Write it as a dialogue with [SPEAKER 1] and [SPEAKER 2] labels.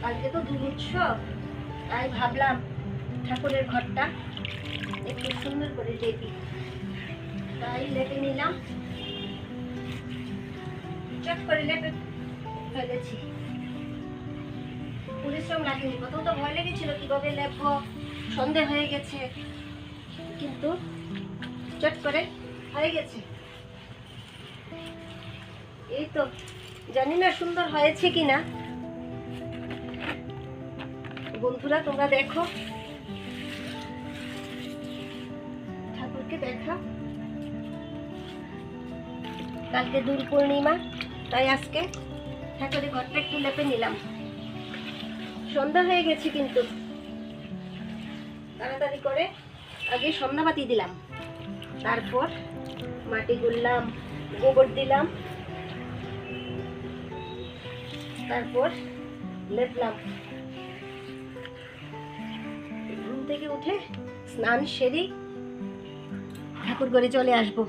[SPEAKER 1] কালকে তো দোল উৎসব, তাই ভাবলাম ঠাকুরের ঘরটা একটু সুন্দর করে লেপি। তাই লেপে নিলাম, চট করে লেপে ফেলেছি। পরিশ্রম লাগেনি। প্রথম তো ভয় লেগেছিল কিভাবে লেপবো, সন্দেহ হয়ে গেছে, কিন্তু চট করে হয়ে গেছে। এই তো, জানি না সুন্দর হয়েছে কিনা। বন্ধুরা তোমরা দেখো, ঠাকুরকে দেখা। কালকে দোল পূর্ণিমা, তাই আজকে ঠাকুরের ঘরটা একটু লেপে নিলাম। সন্ধ্যা হয়ে গেছে, কিন্তু তাড়াতাড়ি করে আগে সন্ধ্যাবাতি দিলাম, তারপর মাটি গুললাম, গোবর দিলাম, তারপর লেপলাম। ঘুম থেকে উঠে স্নান সেরে ঠাকুর ঘরে চলে আসবো।